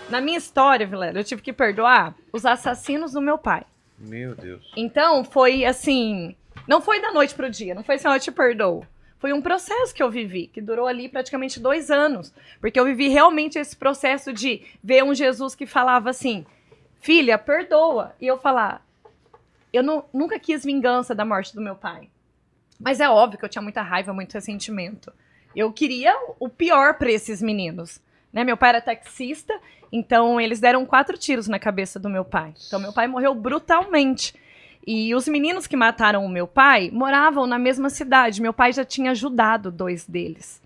Na minha história, Vilela, eu tive que perdoar os assassinos do meu pai. Meu Deus. Então, foi assim... Não foi da noite pro dia, não foi assim, eu te perdoo. Foi um processo que eu vivi, que durou ali praticamente 2 anos. Porque eu vivi realmente esse processo de ver um Jesus que falava assim, filha, perdoa. E eu falar, nunca quis vingança da morte do meu pai. Mas é óbvio que eu tinha muita raiva, muito ressentimento. Eu queria o pior para esses meninos. Né? Meu pai era taxista, então eles deram 4 tiros na cabeça do meu pai. Então meu pai morreu brutalmente. E os meninos que mataram o meu pai moravam na mesma cidade. Meu pai já tinha ajudado 2 deles.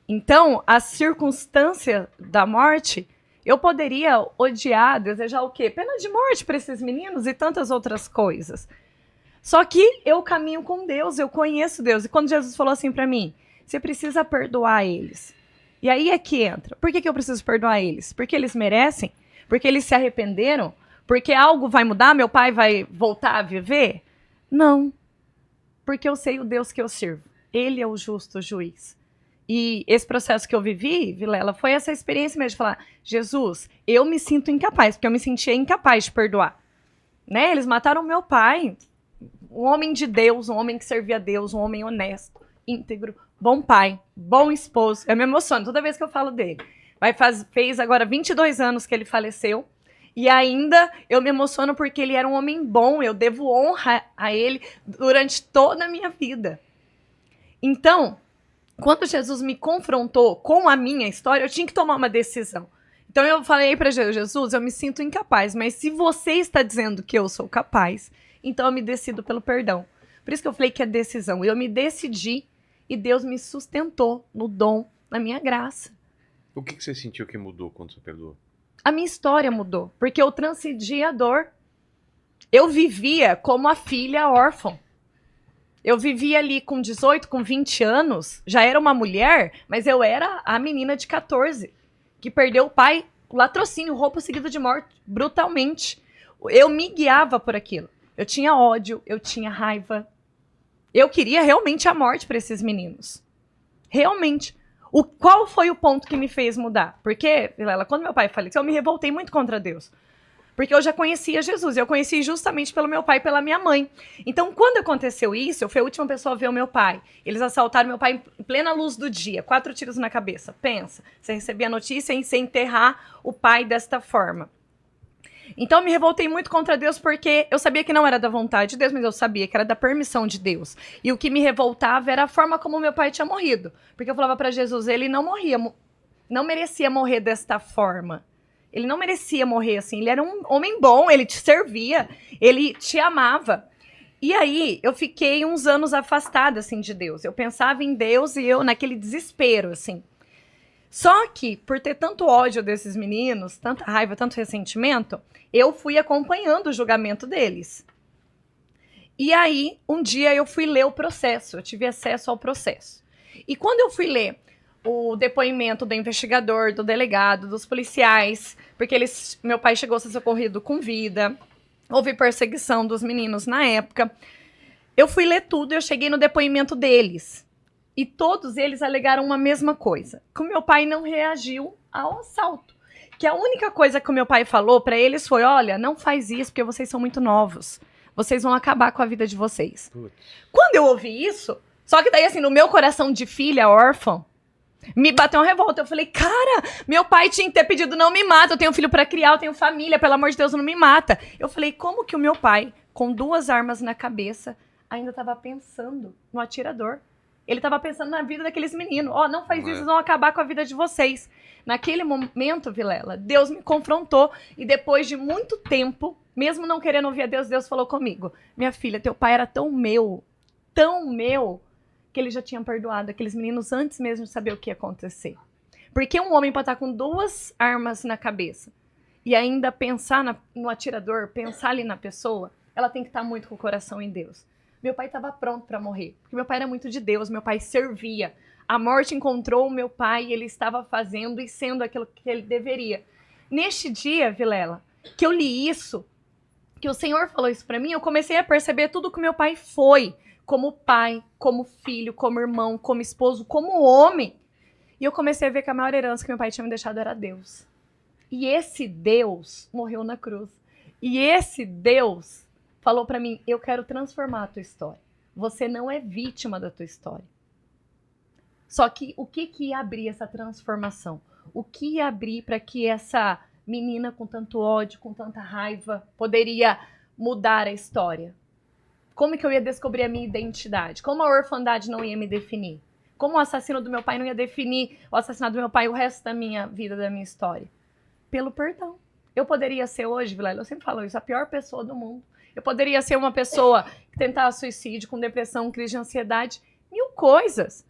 Então, a circunstância da morte, eu poderia odiar, desejar o quê? Pena de morte para esses meninos e tantas outras coisas. Só que eu caminho com Deus, eu conheço Deus. E quando Jesus falou assim para mim, você precisa perdoar eles. E aí é que entra. Por que eu preciso perdoar eles? Porque eles merecem? Porque eles se arrependeram? Porque algo vai mudar? Meu pai vai voltar a viver? Não. Porque eu sei o Deus que eu sirvo. Ele é o justo juiz. E esse processo que eu vivi, Vilela, foi essa experiência mesmo de falar, Jesus, eu me sinto incapaz, porque eu me sentia incapaz de perdoar. Né? Eles mataram meu pai, um homem de Deus, um homem que servia a Deus, um homem honesto, íntegro, bom pai, bom esposo. Eu me emociono toda vez que eu falo dele. Fez agora 22 anos que ele faleceu. E ainda eu me emociono porque ele era um homem bom. Eu devo honra a ele durante toda a minha vida. Então, quando Jesus me confrontou com a minha história, eu tinha que tomar uma decisão. Então eu falei para Jesus, eu me sinto incapaz, mas se você está dizendo que eu sou capaz, então eu me decido pelo perdão. Por isso que eu falei que é decisão. Eu me decidi e Deus me sustentou no dom, na minha graça. O que você sentiu que mudou quando você perdoou? A minha história mudou, porque eu transcendi a dor. Eu vivia como a filha órfã. Eu vivia ali com 18, com 20 anos, já era uma mulher, mas eu era a menina de 14, que perdeu o pai, latrocínio, roubo seguido de morte, brutalmente. Eu me guiava por aquilo. Eu tinha ódio, eu tinha raiva. Eu queria realmente a morte para esses meninos. Realmente. Qual foi o ponto que me fez mudar? Porque, Vilela, quando meu pai faleceu, eu me revoltei muito contra Deus. Porque eu já conhecia Jesus, eu conheci justamente pelo meu pai e pela minha mãe. Então, quando aconteceu isso, eu fui a última pessoa a ver o meu pai. Eles assaltaram meu pai em plena luz do dia, 4 tiros na cabeça. Pensa, você recebia a notícia em se enterrar o pai desta forma. Então, eu me revoltei muito contra Deus porque eu sabia que não era da vontade de Deus, mas eu sabia que era da permissão de Deus. E o que me revoltava era a forma como meu pai tinha morrido. Porque eu falava para Jesus, ele não morria, não merecia morrer desta forma. Ele não merecia morrer assim. Ele era um homem bom, ele te servia, ele te amava. E aí, eu fiquei uns anos afastada, assim, de Deus. Eu pensava em Deus e eu naquele desespero, assim. Só que, por ter tanto ódio desses meninos, tanta raiva, tanto ressentimento, eu fui acompanhando o julgamento deles. E aí, um dia eu fui ler o processo, eu tive acesso ao processo. E quando eu fui ler o depoimento do investigador, do delegado, dos policiais, porque meu pai chegou a ser socorrido com vida, houve perseguição dos meninos na época. Eu fui ler tudo e eu cheguei no depoimento deles. E todos eles alegaram uma mesma coisa, que o meu pai não reagiu ao assalto. Que a única coisa que o meu pai falou para eles foi, olha, não faz isso porque vocês são muito novos. Vocês vão acabar com a vida de vocês. Putz. Quando eu ouvi isso, só que daí assim, no meu coração de filha órfã, me bateu uma revolta. Eu falei, cara, meu pai tinha que ter pedido não me mata, eu tenho filho pra criar, eu tenho família, pelo amor de Deus, não me mata. Eu falei, como que o meu pai, com 2 armas na cabeça, ainda tava pensando no atirador? Ele tava pensando na vida daqueles meninos. Ó, não faz isso, vocês vão acabar com a vida de vocês. Naquele momento, Vilela, Deus me confrontou e depois de muito tempo, mesmo não querendo ouvir a Deus, Deus falou comigo, minha filha, teu pai era tão meu, que ele já tinha perdoado aqueles meninos antes mesmo de saber o que ia acontecer. Porque um homem pode estar com 2 armas na cabeça e ainda pensar no atirador, pensar ali na pessoa, ela tem que estar muito com o coração em Deus. Meu pai estava pronto para morrer, porque meu pai era muito de Deus, meu pai servia. A morte encontrou o meu pai e ele estava fazendo e sendo aquilo que ele deveria. Neste dia, Vilela, que eu li isso, que o Senhor falou isso para mim, eu comecei a perceber tudo que meu pai foi, como pai, como filho, como irmão, como esposo, como homem. E eu comecei a ver que a maior herança que meu pai tinha me deixado era Deus. E esse Deus morreu na cruz. E esse Deus falou para mim, eu quero transformar a tua história. Você não é vítima da tua história. Só que o que ia abrir essa transformação? O que ia abrir para que essa menina com tanto ódio, com tanta raiva, poderia mudar a história? Como que eu ia descobrir a minha identidade? Como a orfandade não ia me definir? Como o assassino do meu pai não ia definir o assassinato do meu pai o resto da minha vida, da minha história? Pelo perdão. Eu poderia ser hoje, Vilela, eu sempre falo isso, a pior pessoa do mundo. Eu poderia ser uma pessoa que tentava suicídio, com depressão, crise de ansiedade, mil coisas.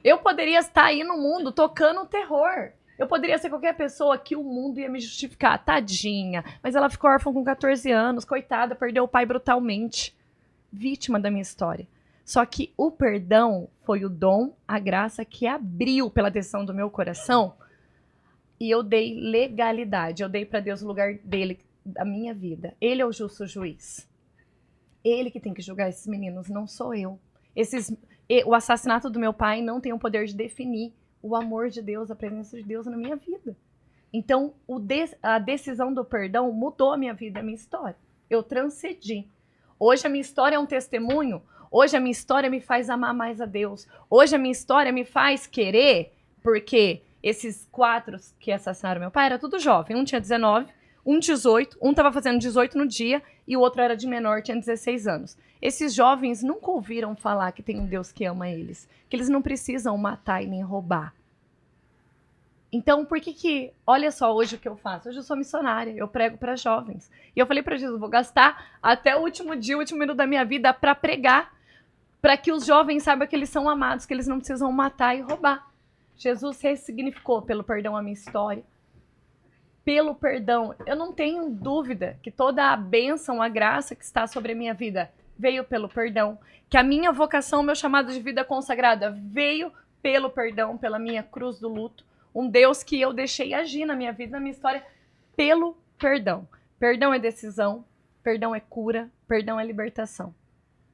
Eu poderia estar aí no mundo tocando terror. Eu poderia ser qualquer pessoa que o mundo ia me justificar. Tadinha, mas ela ficou órfã com 14 anos, coitada, perdeu o pai brutalmente. Vítima da minha história. Só que o perdão foi o dom, a graça que abriu pela decisão do meu coração e eu dei legalidade. Eu dei para Deus o lugar dele, da minha vida. Ele é o justo juiz. Ele que tem que julgar esses meninos, não sou eu. O assassinato do meu pai não tem o poder de definir o amor de Deus, a presença de Deus na minha vida. Então, a decisão do perdão mudou a minha vida, a minha história. Eu transcendi. Hoje a minha história é um testemunho. Hoje a minha história me faz amar mais a Deus. Hoje a minha história me faz querer, porque esses 4 que assassinaram meu pai era tudo jovem. Um tinha 19, um 18, um estava fazendo 18 no dia e o outro era de menor, tinha 16 anos. Esses jovens nunca ouviram falar que tem um Deus que ama eles, que eles não precisam matar e nem roubar. Então, por que olha só hoje o que eu faço? Hoje eu sou missionária, eu prego para jovens. E eu falei para Jesus, vou gastar até o último dia, o último minuto da minha vida para pregar, para que os jovens saibam que eles são amados, que eles não precisam matar e roubar. Jesus ressignificou pelo perdão a minha história. Pelo perdão, eu não tenho dúvida que toda a bênção, a graça que está sobre a minha vida veio pelo perdão. Que a minha vocação, meu chamado de vida consagrada veio pelo perdão, pela minha cruz do luto. Um Deus que eu deixei agir na minha vida, na minha história, pelo perdão. Perdão é decisão, perdão é cura, perdão é libertação.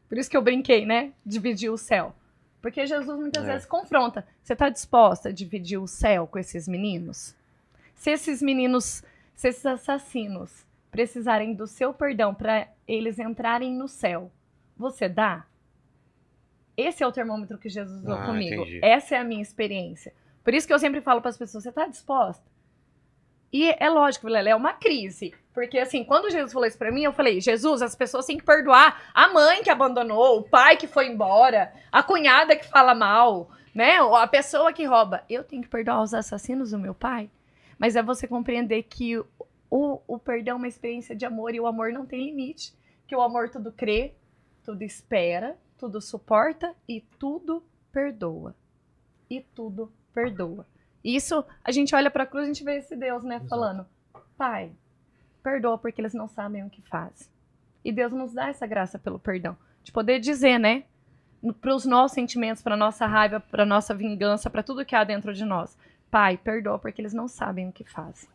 Por isso que eu brinquei, né? Dividir o céu. Porque Jesus muitas vezes confronta. Você está disposta a dividir o céu com esses meninos? Se esses meninos, se esses assassinos precisarem do seu perdão para eles entrarem no céu, você dá? Esse é o termômetro que Jesus usou comigo. Entendi. Essa é a minha experiência. Por isso que eu sempre falo para as pessoas, você está disposta? E é lógico, Vilela, é uma crise. Porque assim, quando Jesus falou isso para mim, eu falei, Jesus, as pessoas têm que perdoar a mãe que abandonou, o pai que foi embora, a cunhada que fala mal, né? A pessoa que rouba. Eu tenho que perdoar os assassinos do meu pai? Mas é você compreender que o perdão é uma experiência de amor e o amor não tem limite. Que o amor tudo crê, tudo espera, tudo suporta e tudo perdoa. E tudo perdoa. Isso, a gente olha para a cruz e a gente vê esse Deus, né? Exato. Falando, Pai, perdoa porque eles não sabem o que fazem. E Deus nos dá essa graça pelo perdão. De poder dizer, né? Para os nossos sentimentos, para a nossa raiva, para a nossa vingança, para tudo que há dentro de nós. Pai, perdoa porque eles não sabem o que fazem.